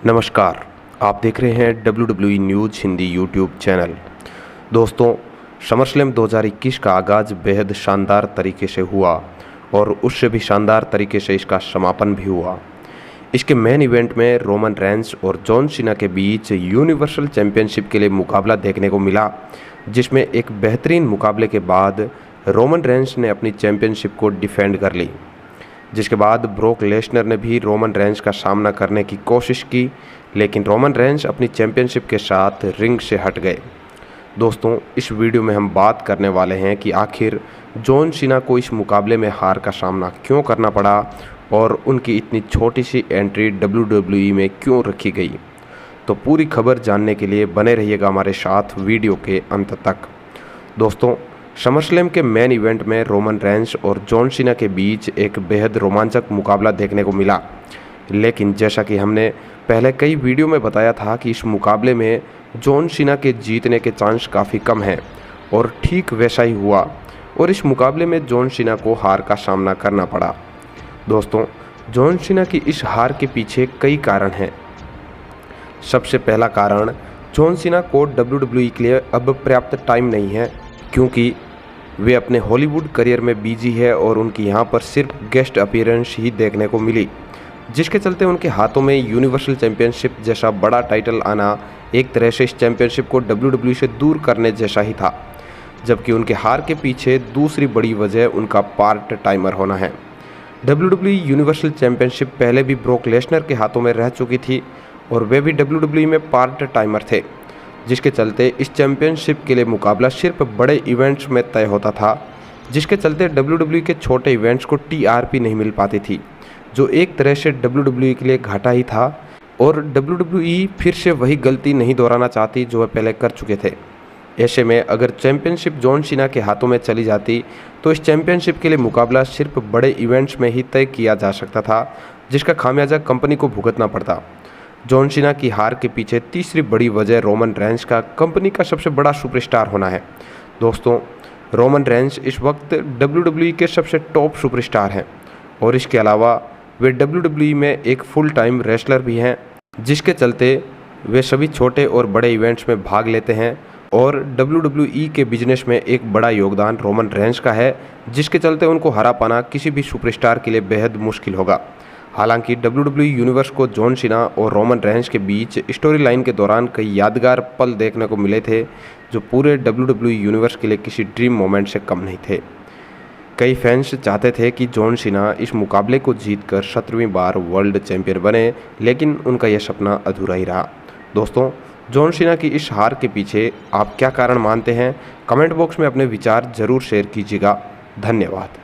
नमस्कार, आप देख रहे हैं WWE news Hindi YouTube channel. दोस्तों, समरस्लैम 2021 का आगाज़ बेहद शानदार तरीके से हुआ और उससे भी शानदार तरीके से इसका समापन भी हुआ। इसके मेन इवेंट में रोमन रेंस और जॉन सीना के बीच यूनिवर्सल चैंपियनशिप के लिए मुकाबला देखने को मिला, जिसमें एक बेहतरीन मुकाबले के बाद रोमन रेंस ने अपनी चैंपियनशिप को डिफेंड कर ली। जिसके बाद ब्रोक लेसनर ने भी रोमन रेंस का सामना करने की कोशिश की, लेकिन रोमन रेंस अपनी चैंपियनशिप के साथ रिंग से हट गए। दोस्तों, इस वीडियो में हम बात करने वाले हैं कि आखिर जॉन सीना को इस मुकाबले में हार का सामना क्यों करना पड़ा और उनकी इतनी छोटी सी एंट्री WWE में क्यों रखी गई। तो पूरी खबर जानने के लिए बने रहिएगा हमारे साथ वीडियो के अंत तक। दोस्तों, समरस्लैम के मेन इवेंट में रोमन रेंस और जॉन सीना के बीच एक बेहद रोमांचक मुकाबला देखने को मिला, लेकिन जैसा कि हमने पहले कई वीडियो में बताया था कि इस मुकाबले में जॉन सीना के जीतने के चांस काफ़ी कम हैं और ठीक वैसा ही हुआ और इस मुकाबले में जॉन सीना को हार का सामना करना पड़ा। दोस्तों, जॉन सीना की इस हार के पीछे कई कारण हैं। सबसे पहला कारण, जॉन सीना को WWE के लिए अब पर्याप्त टाइम नहीं है, क्योंकि वे अपने हॉलीवुड करियर में बिजी है और उनकी यहाँ पर सिर्फ गेस्ट अपीयरेंस ही देखने को मिली, जिसके चलते उनके हाथों में यूनिवर्सल चैंपियनशिप जैसा बड़ा टाइटल आना एक तरह से इस चैंपियनशिप को WWE से दूर करने जैसा ही था। जबकि उनके हार के पीछे दूसरी बड़ी वजह उनका पार्ट टाइमर होना है। WWE यूनिवर्सल चैंपियनशिप पहले भी ब्रोक लेसनर के हाथों में रह चुकी थी और वे भी WWE में पार्ट टाइमर थे, जिसके चलते इस चैंपियनशिप के लिए मुकाबला सिर्फ बड़े इवेंट्स में तय होता था, जिसके चलते WWE के छोटे इवेंट्स को TRP नहीं मिल पाती थी, जो एक तरह से WWE के लिए घाटा ही था और WWE फिर से वही गलती नहीं दोहराना चाहती जो वह पहले कर चुके थे। ऐसे में अगर चैंपियनशिप जॉन सीना के हाथों में चली जाती तो इस चैंपियनशिप के लिए मुकाबला सिर्फ बड़े इवेंट्स में ही तय किया जा सकता था, जिसका खामियाजा कंपनी को भुगतना पड़ता। जॉन सीना की हार के पीछे तीसरी बड़ी वजह रोमन रेंस का कंपनी का सबसे बड़ा सुपरस्टार होना है। दोस्तों, रोमन रेंस इस वक्त WWE के सबसे टॉप सुपरस्टार हैं और इसके अलावा वे WWE में एक फुल टाइम रेसलर भी हैं, जिसके चलते वे सभी छोटे और बड़े इवेंट्स में भाग लेते हैं और WWE के बिजनेस में एक बड़ा योगदान रोमन रेंस का है, जिसके चलते उनको हरा पाना किसी भी सुपरस्टार के लिए बेहद मुश्किल होगा। हालांकि WWE यूनिवर्स को जॉन सीना और रोमन रेंस के बीच स्टोरी लाइन के दौरान कई यादगार पल देखने को मिले थे, जो पूरे WWE यूनिवर्स के लिए किसी ड्रीम मोमेंट से कम नहीं थे। कई फैंस चाहते थे कि जॉन सीना इस मुकाबले को जीतकर 17वीं बार वर्ल्ड चैंपियन बने, लेकिन उनका यह सपना अधूरा ही रहा। दोस्तों, जॉन सीना की इस हार के पीछे आप क्या कारण मानते हैं? कमेंट बॉक्स में अपने विचार ज़रूर शेयर कीजिएगा। धन्यवाद।